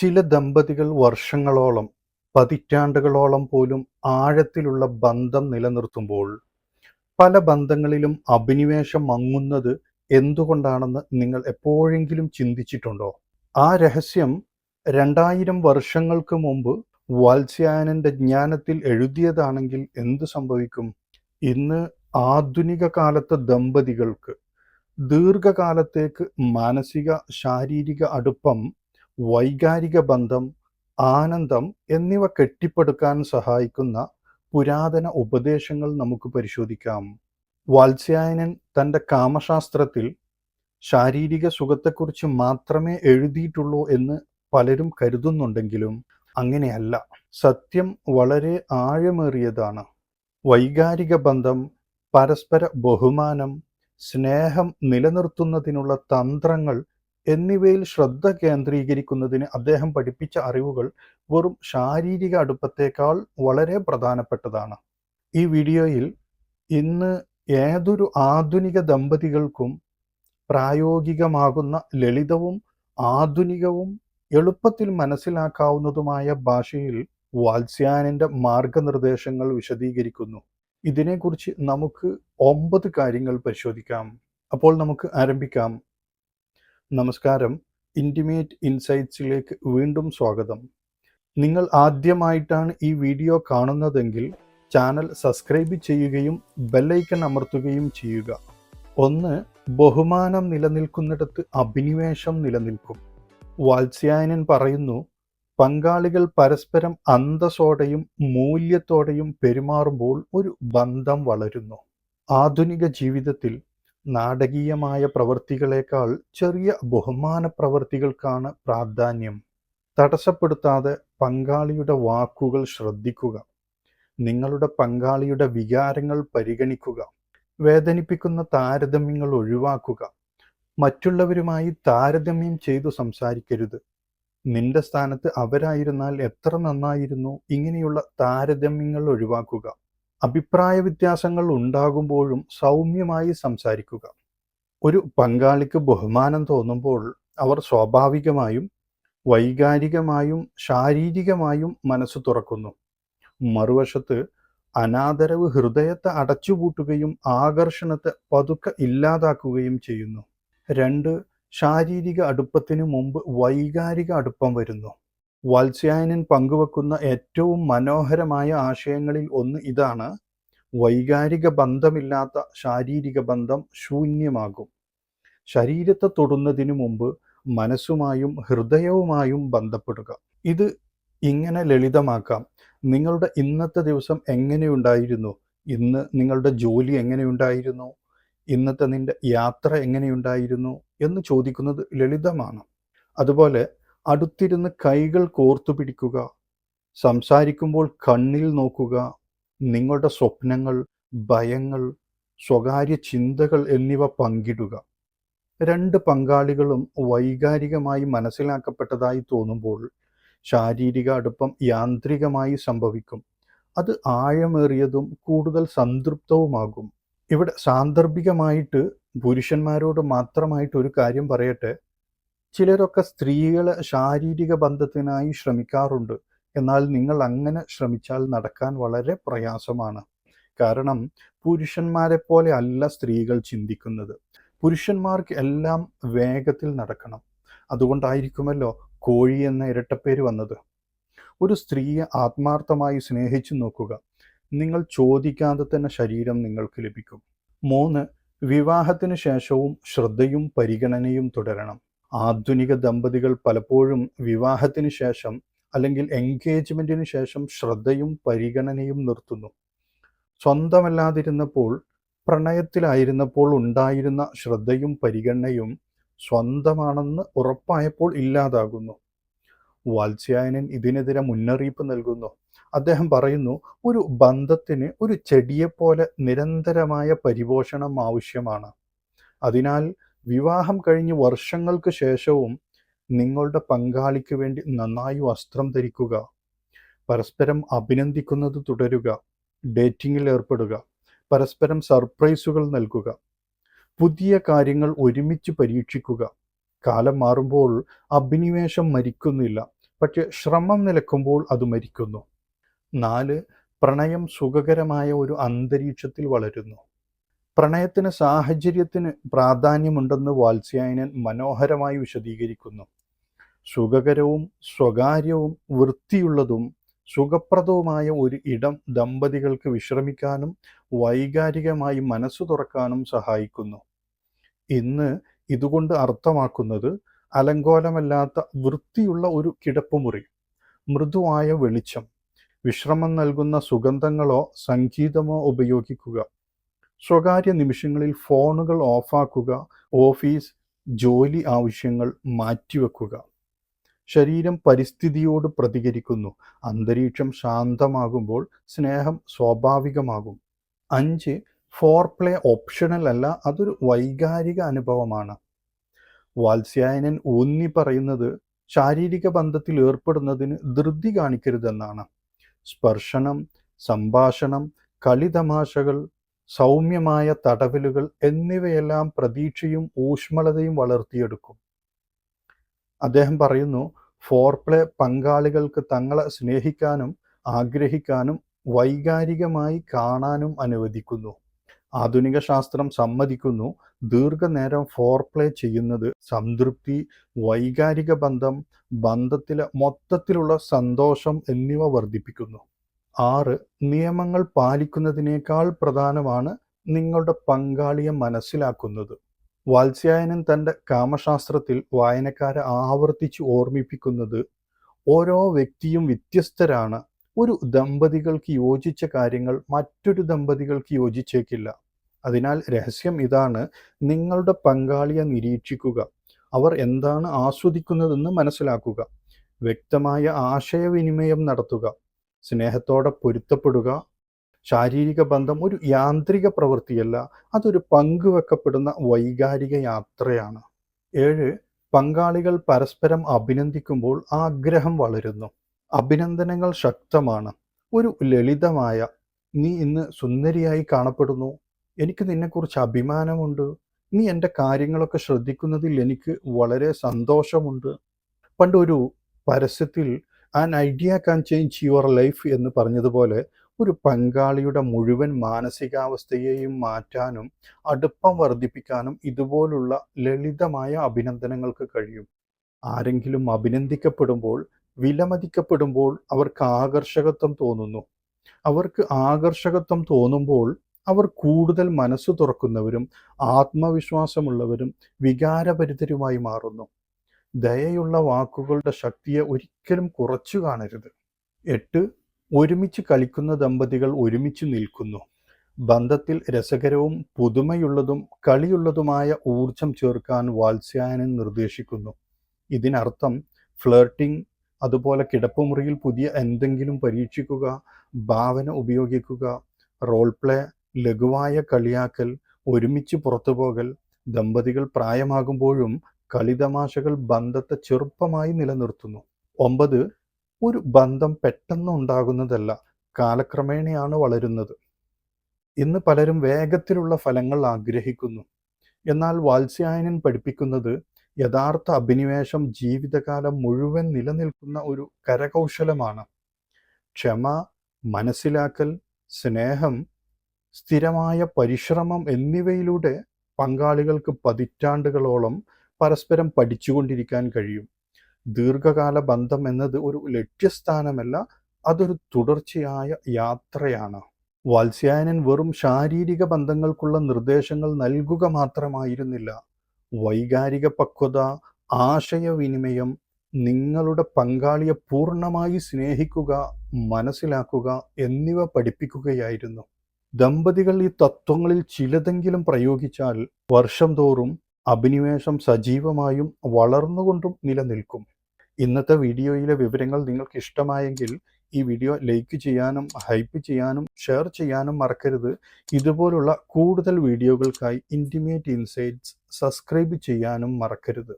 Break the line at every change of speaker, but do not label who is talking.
ചില ദമ്പതികൾ വർഷങ്ങളോളം, പതിറ്റാണ്ടുകളോളം പോലും ആഴത്തിലുള്ള ബന്ധം നിലനിർത്തുമ്പോൾ, പല ബന്ധങ്ങളിലും അഭിനിവേശം മങ്ങുന്നത് എന്തുകൊണ്ടാണെന്ന് നിങ്ങൾ എപ്പോഴെങ്കിലും ചിന്തിച്ചിട്ടുണ്ടോ? ആ രഹസ്യം 2000 വർഷങ്ങൾക്ക് മുമ്പ് വാത്സ്യായനന്റെ ജ്ഞാനത്തിൽ എഴുതിയതാണെങ്കിൽ എന്തു സംഭവിക്കും? ഇന്ന് ആധുനിക കാലത്തെ ദമ്പതികൾക്ക് ദീർഘകാലത്തേക്ക് മാനസിക, ശാരീരിക അടുപ്പം, വൈകാരിക ബന്ധം, ആനന്ദം എന്നിവ കെട്ടിപ്പടുക്കാൻ സഹായിക്കുന്ന പുരാതന ഉപദേശങ്ങൾ നമുക്ക് പരിശോധിക്കാം. വാത്സ്യായനൻ തൻ്റെ കാമശാസ്ത്രത്തിൽ ശാരീരിക സുഖത്തെക്കുറിച്ച് മാത്രമേ എഴുതിയിട്ടുള്ളൂ എന്ന് പലരും കരുതുന്നുണ്ടെങ്കിലും അങ്ങനെയല്ല. സത്യം വളരെ ആഴമേറിയതാണ്. വൈകാരിക ബന്ധം, പരസ്പര ബഹുമാനം, സ്നേഹം നിലനിർത്തുന്നതിനുള്ള തന്ത്രങ്ങൾ എന്നിവയിൽ ശ്രദ്ധ കേന്ദ്രീകരിക്കുന്നതിന് അദ്ദേഹം പഠിപ്പിച്ച അറിവുകൾ വെറും ശാരീരിക അടുപ്പത്തേക്കാൾ വളരെ പ്രധാനപ്പെട്ടതാണ്. ഈ വീഡിയോയിൽ ഇന്ന് ഏതൊരു ആധുനിക ദമ്പതികൾക്കും പ്രായോഗികമാകുന്ന ലളിതവും ആധുനികവും എളുപ്പത്തിൽ മനസ്സിലാക്കാവുന്നതുമായ ഭാഷയിൽ വാത്സ്യായനന്റെ മാർഗനിർദ്ദേശങ്ങൾ വിശദീകരിക്കുന്നു. ഇതിനെക്കുറിച്ച് നമുക്ക് 9 കാര്യങ്ങൾ പരിശോധിക്കാം. അപ്പോൾ നമുക്ക് ആരംഭിക്കാം. നമസ്കാരം, ഇൻറ്റിമേറ്റ് ഇൻസൈറ്റ്സിലേക്ക് വീണ്ടും സ്വാഗതം. നിങ്ങൾ ആദ്യമായിട്ടാണ് ഈ വീഡിയോ കാണുന്നതെങ്കിൽ ചാനൽ സബ്സ്ക്രൈബ് ചെയ്യുകയും ബെല്ലൈക്കൺ അമർത്തുകയും ചെയ്യുക. 1. ബഹുമാനം നിലനിൽക്കുന്നിടത്ത് അഭിനിവേശം നിലനിൽക്കും. വാത്സ്യായനൻ പറയുന്നു, പങ്കാളികൾ പരസ്പരം അന്തസ്സോടെയും മൂല്യത്തോടെയും പെരുമാറുമ്പോൾ ഒരു ബന്ധം വളരുന്നു. ആധുനിക ജീവിതത്തിൽ നാടകീയമായ പ്രവൃത്തികളേക്കാൾ ചെറിയ ബഹുമാന പ്രവൃത്തികൾക്കാണ് പ്രാധാന്യം. തടസ്സപ്പെടുത്താതെ പങ്കാളിയുടെ വാക്കുകൾ ശ്രദ്ധിക്കുക. നിങ്ങളുടെ പങ്കാളിയുടെ വികാരങ്ങൾ പരിഗണിക്കുക. വേദനിപ്പിക്കുന്ന താരതമ്യങ്ങൾ ഒഴിവാക്കുക. മറ്റുള്ളവരുമായി താരതമ്യം ചെയ്തു സംസാരിക്കരുത്. നിന്റെ സ്ഥാനത്ത് അവരായിരുന്നാൽ എത്ര നന്നായിരുന്നു. ഇങ്ങനെയുള്ള താരതമ്യങ്ങൾ ഒഴിവാക്കുക. അഭിപ്രായ വ്യത്യാസങ്ങൾ ഉണ്ടാകുമ്പോഴും സൗമ്യമായി സംസാരിക്കുക. ഒരു പങ്കാളിക്ക് ബഹുമാനം തോന്നുമ്പോൾ അവർ സ്വാഭാവികമായും വൈകാരികമായും ശാരീരികമായും മനസ്സ് തുറക്കുന്നു. മറുവശത്ത് അനാദരവ് ഹൃദയത്തെ അടച്ചുപൂട്ടുകയും ആകർഷണത്തെ പതുക്കെ ഇല്ലാതാക്കുകയും ചെയ്യുന്നു. 2. ശാരീരിക അടുപ്പത്തിനു മുമ്പ് വൈകാരിക അടുപ്പം വരുന്നു. വാത്സ്യായനൻ പങ്കുവെക്കുന്ന ഏറ്റവും മനോഹരമായ ആശയങ്ങളിൽ ഒന്ന് ഇതാണ്: വൈകാരിക ബന്ധമില്ലാത്ത ശാരീരിക ബന്ധം ശൂന്യമാകും. ശരീരത്തെ തൊടുന്നതിനു മുമ്പ് മനസ്സുമായും ഹൃദയവുമായും ബന്ധപ്പെടുക. ഇത് ഇങ്ങനെ ലളിതമാക്കാം. നിങ്ങളുടെ ഇന്നത്തെ ദിവസം എങ്ങനെയുണ്ടായിരുന്നു? ഇന്ന് നിങ്ങളുടെ ജോലി എങ്ങനെയുണ്ടായിരുന്നു? ഇന്നത്തെ നിന്റെ യാത്ര എങ്ങനെയുണ്ടായിരുന്നു എന്ന് ചോദിക്കുന്നത് ലളിതമാണ്. അതുപോലെ അടുത്തിരുന്ന് കൈകൾ കോർത്തു പിടിക്കുക. സംസാരിക്കുമ്പോൾ കണ്ണിൽ നോക്കുക. നിങ്ങളുടെ സ്വപ്നങ്ങൾ, ഭയങ്ങൾ, സ്വകാര്യ ചിന്തകൾ എന്നിവ പങ്കിടുക. 2 പങ്കാളികളും വൈകാരികമായി മനസ്സിലാക്കപ്പെട്ടതായി തോന്നുമ്പോൾ ശാരീരിക അടുപ്പം യാന്ത്രികമായി സംഭവിക്കും. അത് ആഴമേറിയതും കൂടുതൽ സംതൃപ്തവുമാകും. ഇവിടെ സാന്ദർഭികമായിട്ട് പുരുഷന്മാരോട് മാത്രമായിട്ട് ഒരു കാര്യം പറയട്ടെ. ചിലരൊക്കെ സ്ത്രീകളെ ശാരീരിക ബന്ധത്തിനായി ശ്രമിക്കാറുണ്ട്. എന്നാൽ നിങ്ങൾ അങ്ങനെ ശ്രമിച്ചാൽ നടക്കാൻ വളരെ പ്രയാസമാണ്. കാരണം പുരുഷന്മാരെ പോലെ അല്ല സ്ത്രീകൾ ചിന്തിക്കുന്നത്. പുരുഷന്മാർക്ക് എല്ലാം വേഗത്തിൽ നടക്കണം. അതുകൊണ്ടായിരിക്കുമല്ലോ കോഴി എന്ന ഇരട്ടപ്പേര് വന്നത്. ഒരു സ്ത്രീയെ ആത്മാർത്ഥമായി സ്നേഹിച്ചു നോക്കുക. നിങ്ങൾ ചോദിക്കാതെ തന്നെ ശരീരം നിങ്ങൾക്ക് ലഭിക്കും. 3. വിവാഹത്തിന് ശേഷവും ശ്രദ്ധയും പരിഗണനയും തുടരണം. ആധുനിക ദമ്പതികൾ പലപ്പോഴും വിവാഹത്തിന് ശേഷം അല്ലെങ്കിൽ എൻഗേജ്മെന്റിന് ശേഷം ശ്രദ്ധയും പരിഗണനയും നിർത്തുന്നു. സ്വന്തമല്ലാതിരുന്നപ്പോൾ, പ്രണയത്തിലായിരുന്നപ്പോൾ ഉണ്ടായിരുന്ന ശ്രദ്ധയും പരിഗണനയും സ്വന്തമാണെന്ന് ഉറപ്പായപ്പോൾ ഇല്ലാതാകുന്നു. വാത്സ്യായനൻ ഇതിനെതിരെ മുന്നറിയിപ്പ് നൽകുന്നു. അദ്ദേഹം പറയുന്നു, ഒരു ബന്ധത്തിന് ഒരു ചെടിയെപ്പോലെ നിരന്തരമായ പരിപോഷണം ആവശ്യമാണ്. അതിനാൽ വിവാഹം കഴിഞ്ഞ് വർഷങ്ങൾക്ക് ശേഷവും നിങ്ങളുടെ പങ്കാളിക്ക് വേണ്ടി നന്നായി വസ്ത്രം ധരിക്കുക. പരസ്പരം അഭിനന്ദിക്കുന്നത് തുടരുക. ഡേറ്റിങ്ങിൽ ഏർപ്പെടുക. പരസ്പരം സർപ്രൈസുകൾ നൽകുക. പുതിയ കാര്യങ്ങൾ ഒരുമിച്ച് പരീക്ഷിക്കുക. കാലം മാറുമ്പോൾ അഭിനിവേശം മരിക്കുന്നില്ല, പക്ഷെ ശ്രമം നിലക്കുമ്പോൾ അത് മരിക്കുന്നു. 4. പ്രണയം സുഖകരമായ ഒരു അന്തരീക്ഷത്തിൽ വളരുന്നു. പ്രണയത്തിന് സാഹചര്യത്തിന് പ്രാധാന്യമുണ്ടെന്ന് വാത്സ്യായനൻ മനോഹരമായി വിശദീകരിക്കുന്നു. സുഖകരവും സ്വകാര്യവും വൃത്തിയുള്ളതും സുഖപ്രദവുമായ ഒരു ഇടം ദമ്പതികൾക്ക് വിശ്രമിക്കാനും വൈകാരികമായി മനസ്സു തുറക്കാനും സഹായിക്കുന്നു. ഇന്ന് ഇതുകൊണ്ട് അർത്ഥമാക്കുന്നത് അലങ്കോലമല്ലാത്ത വൃത്തിയുള്ള ഒരു കിടപ്പുമുറി, മൃദുവായ വെളിച്ചം, വിശ്രമം നൽകുന്ന സുഗന്ധങ്ങളോ സംഗീതമോ ഉപയോഗിക്കുക. സ്വകാര്യ നിമിഷങ്ങളിൽ ഫോണുകൾ ഓഫാക്കുക. ഓഫീസ്, ജോലി ആവശ്യങ്ങൾ മാറ്റിവെക്കുക. ശരീരം പരിസ്ഥിതിയോട് പ്രതികരിക്കുന്നു. അന്തരീക്ഷം ശാന്തമാകുമ്പോൾ സ്നേഹം സ്വാഭാവികമാകും. 5. ഫോർപ്ലേ ഓപ്ഷണൽ അല്ല, അതൊരു വൈകാരിക അനുഭവമാണ്. വാത്സ്യായനൻ ഊന്നി പറയുന്നത് ശാരീരിക ബന്ധത്തിൽ ഏർപ്പെടുന്നതിന് ധൃതി കാണിക്കരുതെന്നാണ്. സ്പർശനം, സംഭാഷണം, കളിതമാശകൾ, സൗമ്യമായ തടവലുകൾ എന്നിവയെല്ലാം പ്രതീക്ഷയും ഊഷ്മളതയും വളർത്തിയെടുക്കും. അദ്ദേഹം പറയുന്നു, ഫോർപ്ലേ പങ്കാളികൾക്ക് തങ്ങളെ സ്നേഹിക്കാനും ആഗ്രഹിക്കാനും വൈകാരികമായി കാണാനും അനുവദിക്കുന്നു. ആധുനിക ശാസ്ത്രം സമ്മതിക്കുന്നു, ദീർഘനേരം ഫോർപ്ലേ ചെയ്യുന്നത് സംതൃപ്തി, വൈകാരിക ബന്ധം, ബന്ധത്തിലെ മൊത്തത്തിലുള്ള സന്തോഷം എന്നിവ വർദ്ധിപ്പിക്കുന്നു. 6. നിയമങ്ങൾ പാലിക്കുന്നതിനേക്കാൾ പ്രധാനമാണ് നിങ്ങളുടെ പങ്കാളിയെ മനസ്സിലാക്കുന്നത്. വാത്സ്യായനൻ തൻ്റെ കാമശാസ്ത്രത്തിൽ വായനക്കാരെ ആവർത്തിച്ച് ഓർമ്മിപ്പിക്കുന്നത് ഓരോ വ്യക്തിയും വ്യത്യസ്തരാണ്. ഒരു ദമ്പതികൾക്ക് യോജിച്ച കാര്യങ്ങൾ മറ്റൊരു ദമ്പതികൾക്ക് യോജിച്ചേക്കില്ല. അതിനാൽ രഹസ്യം ഇതാണ്: നിങ്ങളുടെ പങ്കാളിയെ നിരീക്ഷിക്കുക, അവർ എന്താണ് ആസ്വദിക്കുന്നതെന്ന് മനസ്സിലാക്കുക, വ്യക്തമായ ആശയവിനിമയം നടത്തുക, സ്നേഹത്തോടെ പൊരുത്തപ്പെടുക. ശാരീരിക ബന്ധം ഒരു യാന്ത്രിക പ്രവൃത്തിയല്ല, അതൊരു പങ്കുവെക്കപ്പെടുന്ന വൈകാരിക യാത്രയാണ്. 7. പങ്കാളികൾ പരസ്പരം അഭിനന്ദിക്കുമ്പോൾ ആഗ്രഹം വളരുന്നു. അഭിനന്ദനങ്ങൾ ശക്തമാണ്. ഒരു ലളിതമായ "നീ ഇന്ന് സുന്ദരിയായി കാണപ്പെടുന്നു, എനിക്ക് നിന്നെക്കുറിച്ച് അഭിമാനമുണ്ട്, നീ എൻ്റെ കാര്യങ്ങളൊക്കെ ശ്രദ്ധിക്കുന്നതിൽ എനിക്ക് വളരെ സന്തോഷമുണ്ട്." പണ്ടൊരു പരസ്യത്തിൽ "an idea can change your life" എന്ന് പറഞ്ഞതുപോലെ ഒരു പങ്കാളിയുടെ മുഴുവൻ മാനസികാവസ്ഥയെയും മാറ്റാനും അടുപ്പം വർദ്ധിപ്പിക്കാനും ഇതുപോലുള്ള ലളിതമായ അഭിനന്ദനങ്ങൾക്ക് കഴിയും. ആരെങ്കിലും അഭിനന്ദിക്കപ്പെടുമ്പോൾ, വിലമതിക്കപ്പെടുമ്പോൾ അവർക്ക് ആകർഷകത്വം തോന്നുന്നു. അവർക്ക് ആകർഷകത്വം തോന്നുമ്പോൾ അവർ കൂടുതൽ മനസ്സു തുറക്കുന്നവരും ആത്മവിശ്വാസമുള്ളവരും വികാരഭരിതരുമായി മാറുന്നു. ദയയുള്ള വാക്കുകളുടെ ശക്തിയെ ഒരിക്കലും കുറച്ചു കാണരുത്. 8. ഒരുമിച്ച് കളിക്കുന്ന ദമ്പതികൾ ഒരുമിച്ച് നിൽക്കുന്നു. ബന്ധത്തിൽ രസകരവും പുതുമയുള്ളതും കളിയുള്ളതുമായ ഊർജം ചേർക്കാൻ വാത്സ്യായനൻ നിർദ്ദേശിക്കുന്നു. ഇതിനർത്ഥം ഫ്ലേർട്ടിംഗ്, അതുപോലെ കിടപ്പുമുറിയിൽ പുതിയ എന്തെങ്കിലും പരീക്ഷിക്കുക, ഭാവന ഉപയോഗിക്കുക, റോൾ പ്ലേ, ലഘുവായ കളിയാക്കൽ, ഒരുമിച്ച് പുറത്തുപോകൽ. ദമ്പതികൾ പ്രായമാകുമ്പോഴും കളിതമാശകൾ ബന്ധത്തെ ചെറുപ്പമായി നിലനിർത്തുന്നു. 9. ഒരു ബന്ധം പെട്ടെന്ന് ഉണ്ടാകുന്നതല്ല, കാലക്രമേണയാണ് വളരുന്നത്. ഇന്ന് പലരും വേഗത്തിലുള്ള ഫലങ്ങൾ ആഗ്രഹിക്കുന്നു. എന്നാൽ വാത്സ്യായനൻ പഠിപ്പിക്കുന്നത് യഥാർത്ഥ അഭിനിവേശം ജീവിതകാലം മുഴുവൻ നിലനിൽക്കുന്ന ഒരു കരകൗശലമാണ്. ക്ഷമ, മനസ്സിലാക്കൽ, സ്നേഹം, സ്ഥിരമായ പരിശ്രമം എന്നിവയിലൂടെ പങ്കാളികൾക്ക് പതിറ്റാണ്ടുകളോളം പരസ്പരം പഠിച്ചുകൊണ്ടിരിക്കാൻ കഴിയും. ദീർഘകാല ബന്ധം എന്നത് ഒരു ലക്ഷ്യസ്ഥാനമല്ല, അതൊരു തുടർച്ചയായ യാത്രയാണ്. വാത്സ്യായനൻ വെറും ശാരീരിക ബന്ധങ്ങൾക്കുള്ള നിർദ്ദേശങ്ങൾ നൽകുക മാത്രമായിരുന്നില്ല. വൈകാരിക പക്വത, ആശയവിനിമയം, നിങ്ങളുടെ പങ്കാളിയെ പൂർണ്ണമായി സ്നേഹിക്കുക, മനസ്സിലാക്കുക എന്നിവ പഠിപ്പിക്കുകയായിരുന്നു. ദമ്പതികൾ ഈ തത്വങ്ങളിൽ ചിലതെങ്കിലും പ്രയോഗിച്ചാൽ വർഷം തോറും അഭിനിവേശം സജീവമായും വളർന്നുകൊണ്ടും നിലനിൽക്കും. ഇന്നത്തെ വീഡിയോയിലെ വിവരങ്ങൾ നിങ്ങൾക്ക് ഇഷ്ടമായെങ്കിൽ ഈ വീഡിയോ ലൈക്ക് ചെയ്യാനും ഹൈപ്പ് ചെയ്യാനും ഷെയർ ചെയ്യാനും മറക്കരുത്. ഇതുപോലുള്ള കൂടുതൽ വീഡിയോകൾക്കായി ഇൻറ്റിമേറ്റ് ഇൻസൈറ്റ്സ് സബ്സ്ക്രൈബ് ചെയ്യാനും മറക്കരുത്.